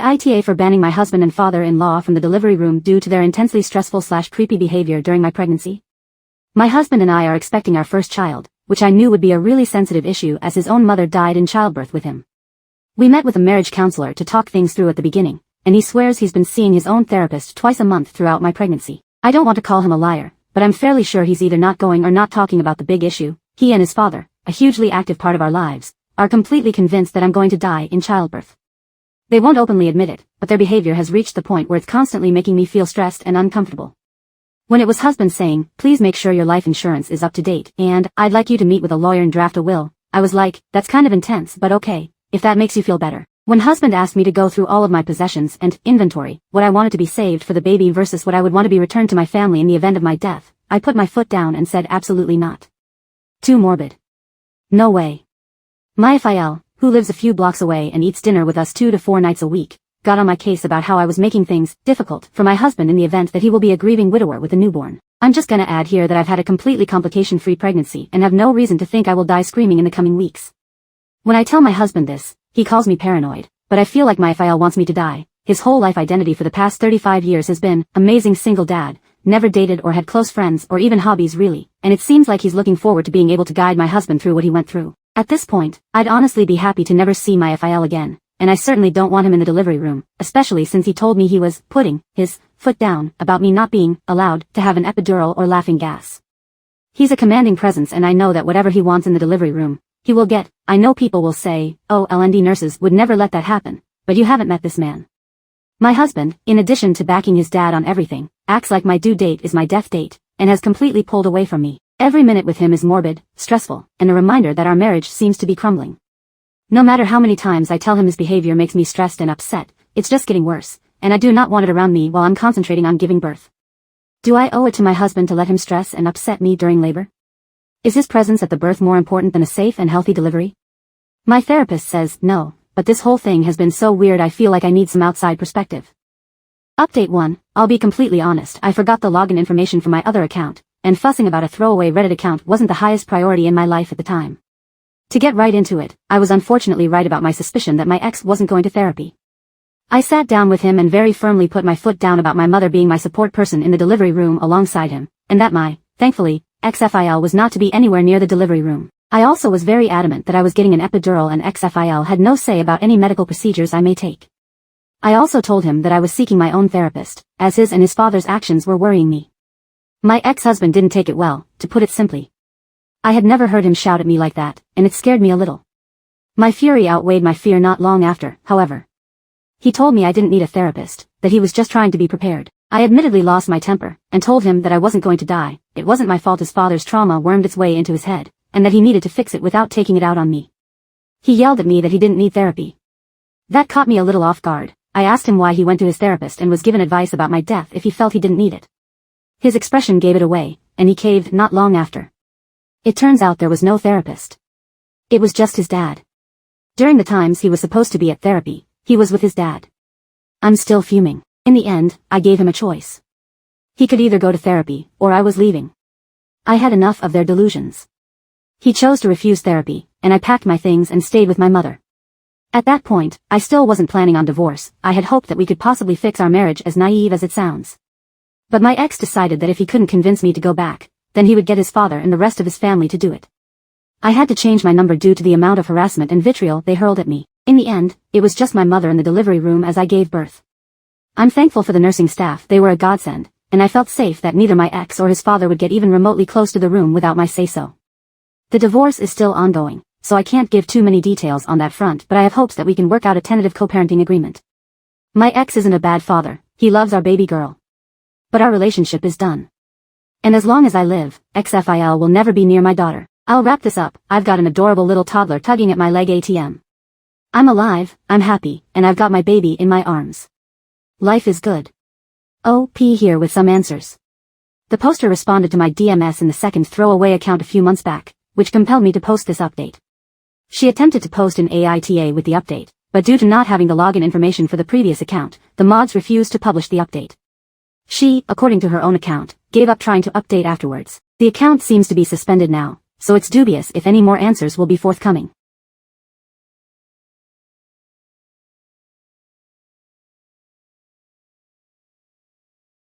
AITA for banning my husband and father-in-law from the delivery room due to their intensely stressful/creepy behavior during my pregnancy. My husband and I are expecting our first child, which I knew would be a really sensitive issue as his own mother died in childbirth with him. We met with a marriage counselor to talk things through at the beginning, and he swears he's been seeing his own therapist twice a month throughout my pregnancy. I don't want to call him a liar, but I'm fairly sure he's either not going or not talking about the big issue. He and his father, a hugely active part of our lives, are completely convinced that I'm going to die in childbirth. They won't openly admit it, but their behavior has reached the point where it's constantly making me feel stressed and uncomfortable. When it was husband saying, "Please make sure your life insurance is up to date, and I'd like you to meet with a lawyer and draft a will," I was like, that's kind of intense, but okay, if that makes you feel better. When husband asked me to go through all of my possessions and inventory, what I wanted to be saved for the baby versus what I would want to be returned to my family in the event of my death, I put my foot down and said absolutely not. Too morbid. No way. My FIL, who lives a few blocks away and eats dinner with us 2 to 4 nights a week, got on my case about how I was making things difficult for my husband in the event that he will be a grieving widower with a newborn. I'm just gonna add here that I've had a completely complication-free pregnancy and have no reason to think I will die screaming in the coming weeks. When I tell my husband this, he calls me paranoid, but I feel like my FIL wants me to die. His whole life identity for the past 35 years has been amazing single dad, never dated or had close friends or even hobbies really, and it seems like he's looking forward to being able to guide my husband through what he went through. At this point, I'd honestly be happy to never see my FIL again, and I certainly don't want him in the delivery room, especially since he told me he was putting his foot down about me not being allowed to have an epidural or laughing gas. He's a commanding presence and I know that whatever he wants in the delivery room, he will get. I know people will say, "Oh, LND nurses would never let that happen," but you haven't met this man. My husband, in addition to backing his dad on everything, acts like my due date is my death date, and has completely pulled away from me. Every minute with him is morbid, stressful, and a reminder that our marriage seems to be crumbling. No matter how many times I tell him his behavior makes me stressed and upset, it's just getting worse, and I do not want it around me while I'm concentrating on giving birth. Do I owe it to my husband to let him stress and upset me during labor? Is his presence at the birth more important than a safe and healthy delivery? My therapist says no, but this whole thing has been so weird I feel like I need some outside perspective. Update 1, I'll be completely honest, I forgot the login information from my other account, and fussing about a throwaway Reddit account wasn't the highest priority in my life at the time. To get right into it, I was unfortunately right about my suspicion that my ex wasn't going to therapy. I sat down with him and very firmly put my foot down about my mother being my support person in the delivery room alongside him, and that my, thankfully, ex-FIL was not to be anywhere near the delivery room. I also was very adamant that I was getting an epidural and ex-FIL had no say about any medical procedures I may take. I also told him that I was seeking my own therapist, as his and his father's actions were worrying me. My ex-husband didn't take it well, to put it simply. I had never heard him shout at me like that, and it scared me a little. My fury outweighed my fear not long after, however. He told me I didn't need a therapist, that he was just trying to be prepared. I admittedly lost my temper, and told him that I wasn't going to die, it wasn't my fault his father's trauma wormed its way into his head, and that he needed to fix it without taking it out on me. He yelled at me that he didn't need therapy. That caught me a little off guard. I asked him why he went to his therapist and was given advice about my death if he felt he didn't need it. His expression gave it away, and he caved not long after. It turns out there was no therapist. It was just his dad. During the times he was supposed to be at therapy, he was with his dad. I'm still fuming. In the end, I gave him a choice. He could either go to therapy, or I was leaving. I had enough of their delusions. He chose to refuse therapy, and I packed my things and stayed with my mother. At that point, I still wasn't planning on divorce. I had hoped that we could possibly fix our marriage, as naive as it sounds. But my ex decided that if he couldn't convince me to go back, then he would get his father and the rest of his family to do it. I had to change my number due to the amount of harassment and vitriol they hurled at me. In the end, it was just my mother in the delivery room as I gave birth. I'm thankful for the nursing staff, they were a godsend, and I felt safe that neither my ex or his father would get even remotely close to the room without my say-so. The divorce is still ongoing, so I can't give too many details on that front, but I have hopes that we can work out a tentative co-parenting agreement. My ex isn't a bad father, he loves our baby girl. But our relationship is done. And as long as I live, ex-FIL will never be near my daughter. I'll wrap this up, I've got an adorable little toddler tugging at my leg ATM. I'm alive, I'm happy, and I've got my baby in my arms. Life is good. OP here with some answers. The poster responded to my DMS in the second throwaway account a few months back, which compelled me to post this update. She attempted to post an AITA with the update, but due to not having the login information for the previous account, the mods refused to publish the update. She, according to her own account, gave up trying to update afterwards. The account seems to be suspended now, so it's dubious if any more answers will be forthcoming.